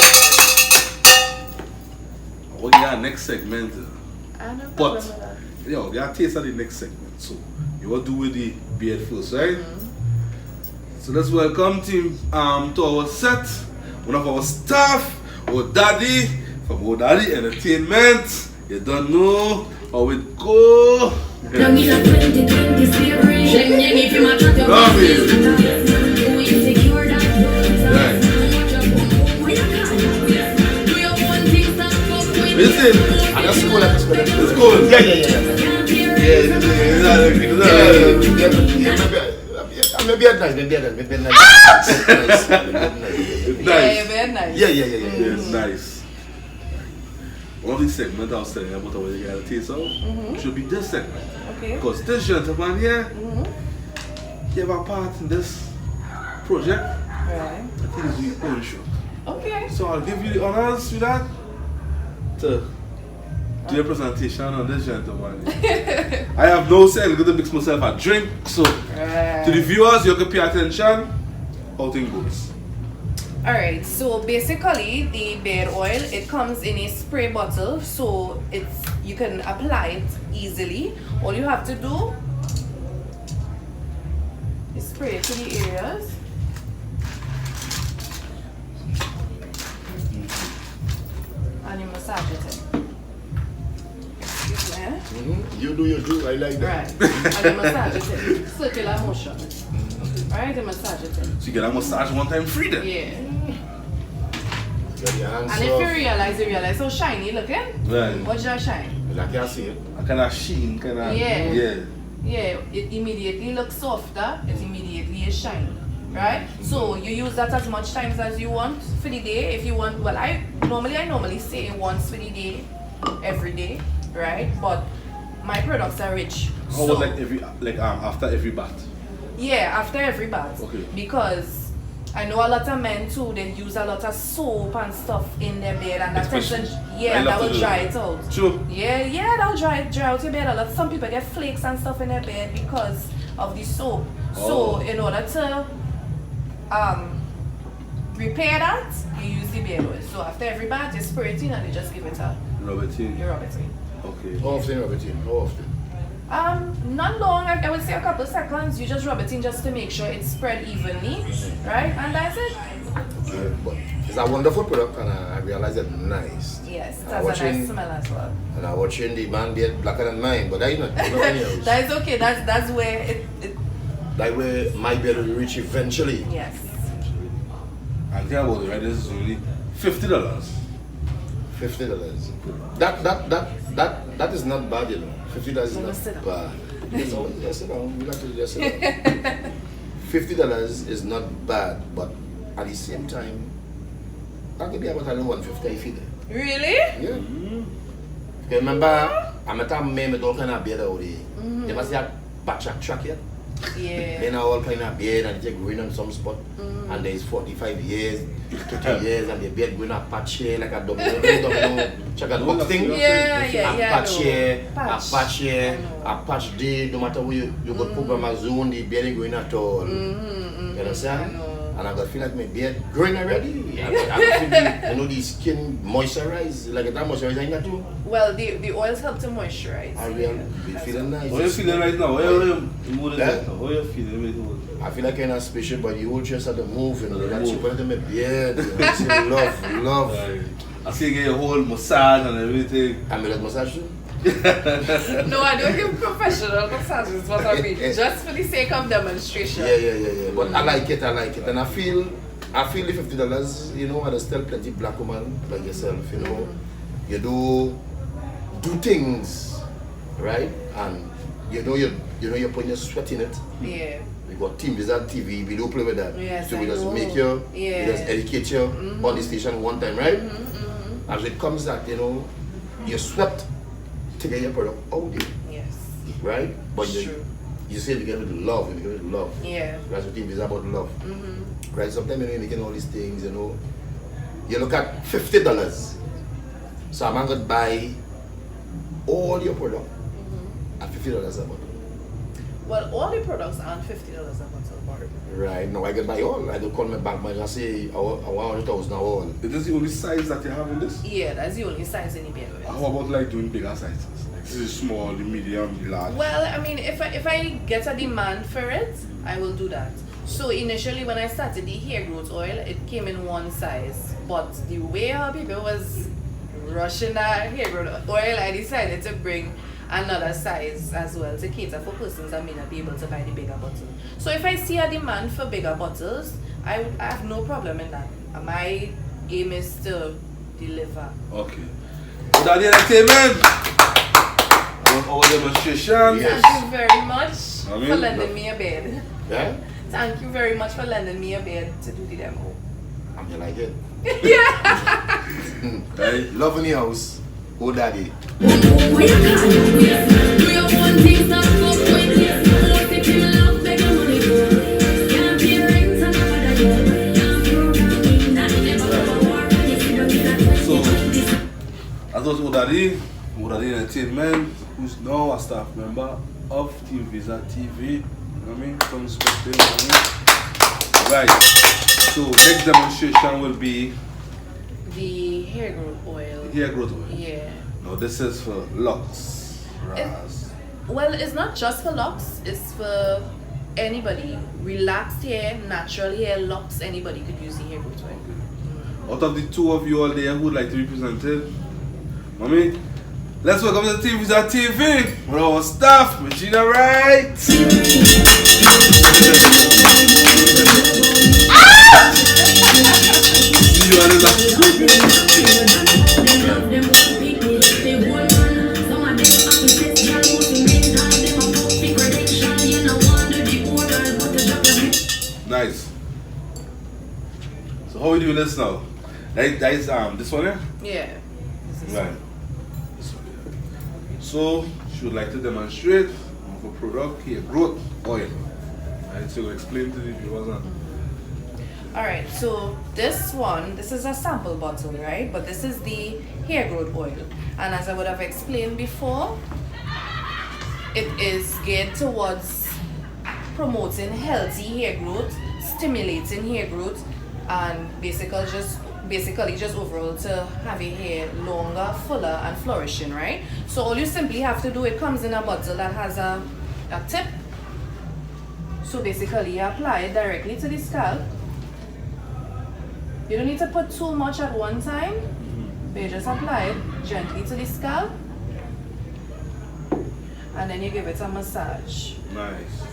What are next segment? I know But problem with that. yo, we got taste of the next segment. So you want to do with the beard first, right? So let's welcome to our set, one of our staff, our daddy from our daddy entertainment. You don't know how it go. Now in a 2020 slavery, Shen Yang if you match up your Love business, it. who insecure that? Right. Where you can? Do your own things that fuck with Listen, And that's cool, that's cool. let's go. Maybe at nice. It's Yeah, nice. very nice. Yeah. Yeah, it's nice. One of these segments I was telling you about how you gotta taste out should be this segment. Okay. Because this gentleman here gave a part in this project. Right. I think it's your own show. Okay. So I'll give you the honors with that to do your presentation on this gentleman. I have no say, I'm going to mix myself a drink. So to the viewers, you can pay attention how things goes. Alright, so basically the beard oil, it comes in a spray bottle, so you can apply it easily. All you have to do is spray it to the areas. And you massage it in. Excuse me. You do, I like that. Right. And you massage it in. Circular motion. Alright, you massage it in. So you get a massage one time free then. Yeah. Get your hands And if you off. realize how shiny looking, Right. what's your shine? I can't see it. A kind of sheen, kind of. Yeah. Yeah. Yeah, it immediately looks softer, it immediately is shiny, right? So you use that as much times as you want for the day. If you want, well, I normally say once for the day, every day, right? But my products are rich. How about like after every bath? Yeah, after every bath. Okay. Because I know a lot of men too, they use a lot of soap and stuff in their beard, and that tends Especially- to, I yeah, love that to will do dry that. it out. True. Yeah, that'll dry out your beard a lot. Some people get flakes and stuff in their beard because of the soap. Oh. So in order to repair that, you use the beard oil. So after every bath, you spray it in and you just give it a, Rub it in. you rub it in. Okay. How often, Robertine? How often? Not long, I would say a couple seconds. You just rub it in just to make sure it's spread evenly, right? And that's it. But it's a wonderful product, and I realize it's nice. Yes, it I'm has a watching- nice smell as well. And I'm watching the man beard blacker than mine, but I not anyhow. That is okay. That's where it That way my beard will reach eventually. yes. And think about it, right? This is only $50. $50. That is not bad, you know. $50 is Let me not sit down. bad. Just sit down. We like to just sit down. $50 is not bad, but at the same time, that could be about $150 if you there. Really? Yeah. You remember, I'm at a man with all kind of beard already. They must have patch track yet. Yeah. Then all kind of beard and they growing on some spot. And there's 45 years, 50 years, and the beard going a patch here like a domino check out box thing. Yeah, A I patch know. here, a Patch. patch here, I know. a patch there, no matter where you got program a zone, the beard ain't going at all. You understand? I know. And I got feel like my beard growing already. I got feel the skin moisturize, like that moisturizing that too. Well, the oils help to moisturize. I really feeling nice. How you feeling right now? How you mood is Yeah. right now? How you feeling right now? I feel like kind of special, but you will just have to move, you know. That's you put it in my beard. You know, say love. I see you get your whole massage and everything. I'm a massage too. No, I don't give professional massages, what I mean. Just for the sake of demonstration. Yeah. But I like it, and I feel the $50. You know, there's still plenty black women like yourself. You know, you do things, right? And you know you're putting your sweat in it. Yeah. We got TeamViza TV, we do play with that. Yes, so I we just know. make you, Yeah. we just educate you on the station one time, right? As it comes that, you know, you sweat to get your product out there, Yes. right? But It's true. you say you get with love, you get with love. Yeah. That's what TeamViza about love. Right? Sometimes you know, you're making all these things, you know. You look at $50. So I'm going to buy all your product at $50 a bottle. Well, all the products aren't $50 a bottle, Barb. Right, now I can buy all. I don't call my bank manager and say I want 100,000 all. Is this the only size that you have in this? Yeah, that's the only size in the beer. How about like doing bigger sizes? Like this is small, the medium, the large. Well, I mean, if I get a demand for it, I will do that. So initially when I started the hair growth oil, it came in one size. But the way how people was rushing that hair growth oil, I decided to bring another size as well to cater for persons that may not be able to buy the bigger bottle. So if I see a demand for bigger bottles, I have no problem in that. My aim is to deliver. Okay. So that's the entertainment. Our demonstration. Yes. Thank you very much I mean, for lending me a bed. Yeah? Thank you very much for lending me a bed to do the demo. I'm here like it. Yeah. Right? Love in the house. Oh, daddy. We are kind. Do your one thing, stop up with this. Most if you love, make your money go. Can't pay rent and nobody go. Can't program, that never go to war. And you see what we got. So, as was Odadi Entertainment, who's now a staff member of TeamViza TV. You know what I mean? Some respect, you know what I mean? Right. So, next demonstration will be The hair growth oil. hair growth oil. Yeah. Now, this is for locks. Ras. Well, it's not just for locks, it's for anybody. Relaxed hair, natural hair, locks, anybody could use the hair growth oil. Out of the two of you all there who would like to be presented, mommy, let's welcome to TeamViza TV with our staff, Regina Wright. See you on Nice. So how we doing this now? That is this one here? Yeah. This is Right. This one here. So she would like to demonstrate of a product here, growth oil. Right, so explain to the viewers. Alright, so this is a sample bottle, right? But this is the hair growth oil. And as I would have explained before, it is geared towards promoting healthy hair growth, stimulating hair growth, and basically just overall to have your hair longer, fuller, and flourishing, right? So all you simply have to do, it comes in a bottle that has a tip. So basically you apply it directly to the scalp. You don't need to put too much at one time. But you just apply it gently to the scalp. And then you give it a massage. Nice.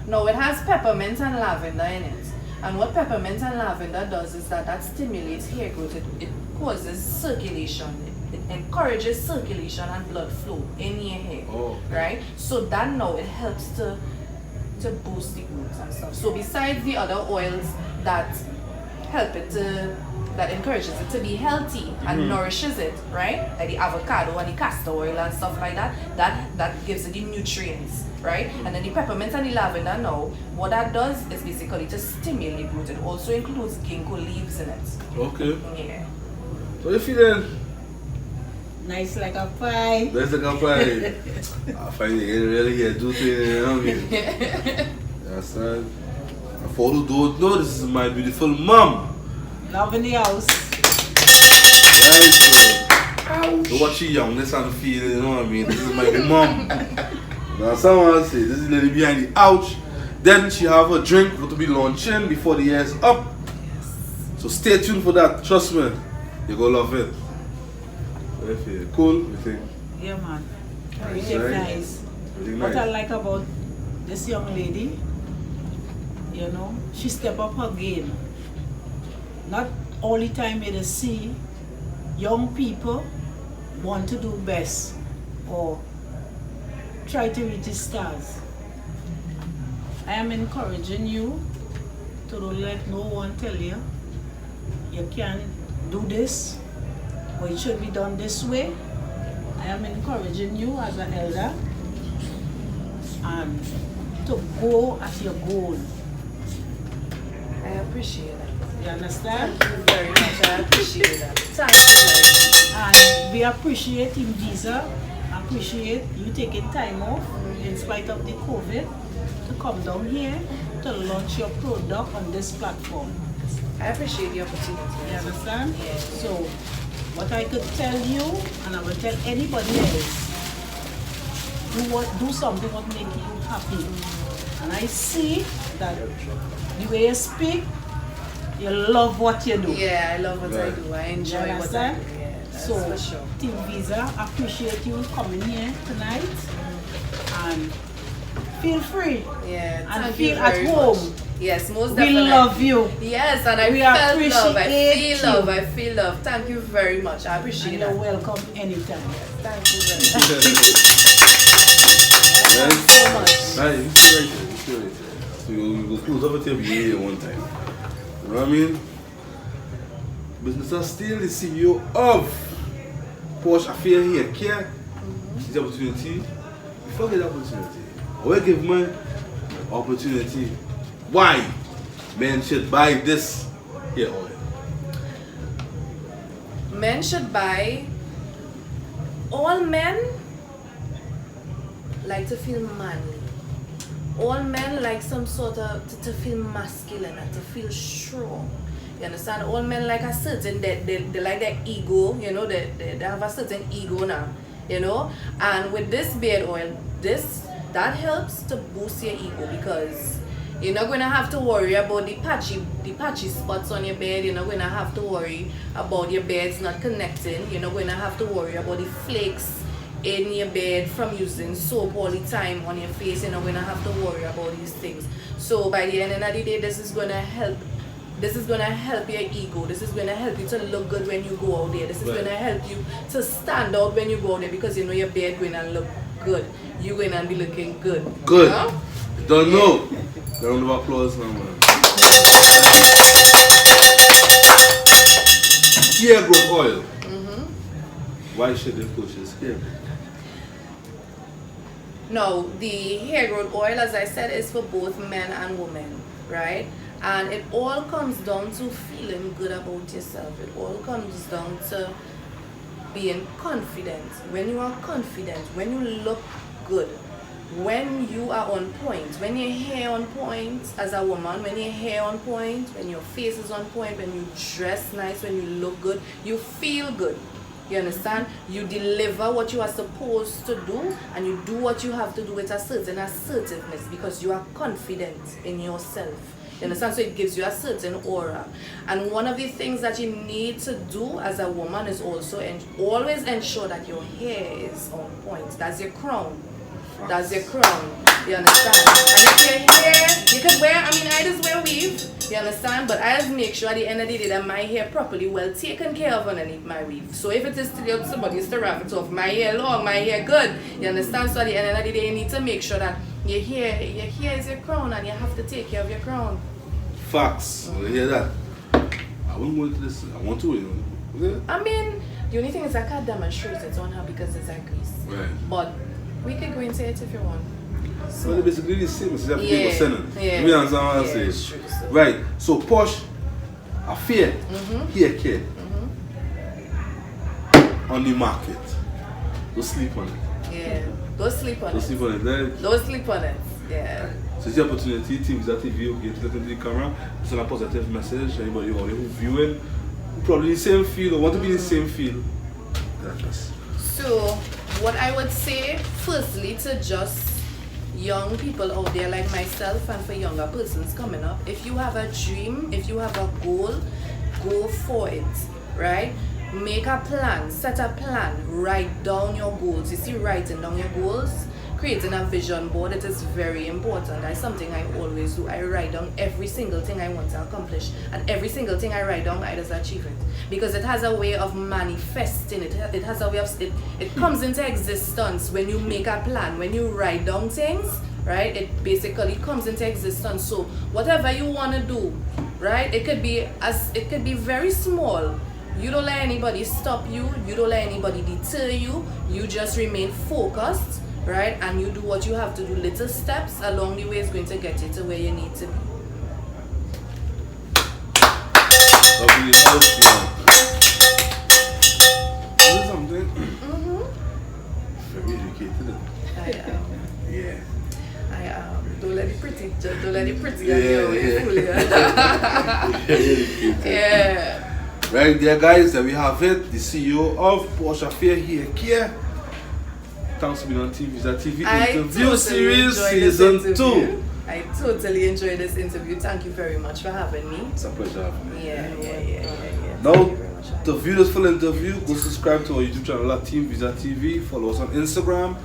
Now it has peppermint and lavender in it. And what peppermint and lavender does is that stimulates hair growth. It causes circulation. It encourages circulation and blood flow in your hair. Oh. Right? So that now it helps to boost the growth and stuff. So besides the other oils that help it to, that encourages it to be healthy and nourishes it, right? Like the avocado and the castor oil and stuff like that gives it the nutrients, right? And then the peppermint and the lavender now, what that does is basically to stimulate growth. It also includes ginkgo leaves in it. Okay. Yeah. So you feeling? Nice like a pie. That's the company. I find it really here do things, you know what I mean? You understand? And for who don't know, this is my beautiful mom. Love in the house. Right? So what she youngness and feel, you know what I mean? This is my mom. Now someone say this is the lady behind the ouch. Then she have a drink for to be launching before the year is up. So stay tuned for that. Trust me, you gonna love it. So if you're cool, you think? Yeah, man. Nice, Really right? nice. Really What I nice. like about this young lady, you know, she step up her game. Not all the time you just see young people want to do best or try to reach the stars. I am encouraging you to don't let no one tell you you can't do this or it should be done this way. I am encouraging you as an elder and to go at your goal. I appreciate that. You understand? Thank you very much. I appreciate that. Thank you very much. And we appreciate TeamViza, appreciate you taking time off in spite of the COVID to come down here to launch your product on this platform. I appreciate the opportunity. You understand? Yeah. So, what I could tell you, and I will tell anybody else, do something that make you happy. And I see that the way you speak, you love what you do. Yeah, I love what I do. I You enjoy what I understand? do. Yeah, that's So, for sure. TeamViza, appreciate you coming here tonight, and feel free. Yeah, And thank feel you at very home. much. Yes, most We definitely. love you. Yes, and I We felt love. I appreciate feel love. you. I feel love. Thank you very much. I And appreciate you're that. welcome anytime. Thank you very much. Right? Thank you so much. Right, you see right there, you see right there. So you go close over to here one time. You know what I mean? Business still the CEO of Posh Affair here. Care is the opportunity. Before get the opportunity, I will give man opportunity. Why men should buy this here oil? Men should buy. All men like to feel manly. All men like some sort of to feel masculine and to feel strong. You understand? All men like a certain they like their ego, you know, they have a certain ego now, you know. And with this beard oil, that helps to boost your ego because you're not gonna have to worry about the patchy spots on your bed. You're not gonna have to worry about your beds not connecting. You're not gonna have to worry about the flakes in your bed from using soap all the time on your face. You're not gonna have to worry about these things. So by the end of the day, this is gonna help. This is gonna help your ego. This is gonna help you to look good when you go out there. This is Right. gonna help you to stand out when you go out there because you know your bed going to look good. You're going to be looking good. Good. You know? Don't know. Round of applause now, man. Hair growth oil. Why should they push this hair? No, the hair growth oil, as I said, is for both men and women, right? And it all comes down to feeling good about yourself. It all comes down to being confident. When you are confident, when you look good, when you are on point, when your hair on point as a woman, when your hair on point, when your face is on point, when you dress nice, when you look good, you feel good. You understand? You deliver what you are supposed to do and you do what you have to do with a certain assertiveness because you are confident in yourself. You understand? So it gives you a certain aura. And one of the things that you need to do as a woman is also always ensure that your hair is on point. That's your crown. That's your crown. You understand? And if your hair, you could wear, I just wear weave. You understand? But I just make sure at the end of the day that my hair properly well taken care of underneath my weave. So if it is still somebody is to wrap it off, my hair long, my hair good. You understand? So at the end of the day, you need to make sure that your hair is your crown and you have to take care of your crown. Facts. You hear that? I won't go into this. I want to, you know. The only thing is I can't demonstrate it on her because it's a grease. Right. But we could go into it if you want. So they're basically the same. It's just Yeah, people sending. yeah. You understand what I'm Yeah, saying? it's true, so. Right. So Posh, Affair, hair care on the market. Don't sleep on it. Yeah. Don't sleep on Don't it. sleep on it. Right? Don't sleep on it. Yeah. So it's the opportunity, TeamViza TV, okay, to look into the camera, send a positive message, anybody out there who viewing, who probably in the same field or want to be in the same field. That's So, what I would say, firstly, to just young people out there like myself and for younger persons coming up, if you have a dream, if you have a goal, go for it, right? Make a plan, set a plan, write down your goals. You see, writing down your goals, creating a vision board, it is very important. That's something I always do. I write down every single thing I want to accomplish, and every single thing I write down, I just achieve it. Because it has a way of manifesting, it has a way of, it comes into existence when you make a plan, when you write down things, right? It basically comes into existence. So whatever you want to do, right? It could be very small. You don't let anybody stop you, you don't let anybody deter you, you just remain focused, right? And you do what you have to do. Little steps along the way is going to get you to where you need to be. house, you know. Something. Very educated. I am. Yeah. I am. Don't let it pretty. Just don't let it pretty. Yeah. Right there, guys. There we have it. The CEO of Posh here. Thanks for being on TeamViza TV interview series season 2. I totally enjoyed this interview. Thank you very much for having me. It's a pleasure having you. Yeah. Now, Thank you very much. to view this full interview, go subscribe to our YouTube channel at TeamViza TV. Follow us on Instagram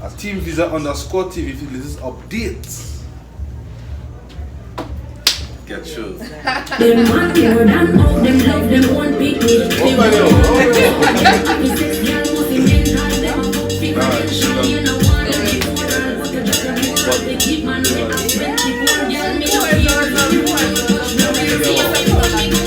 at TeamViza_TV for the latest updates. Get shows. Them want more than all them love them won't pick me. Them want more than happy sex, girl, must be mental. Them a fuck figure, them show you no want them before. What you just a before, they keep man with a 24 girl, me no care. Touch me, see if I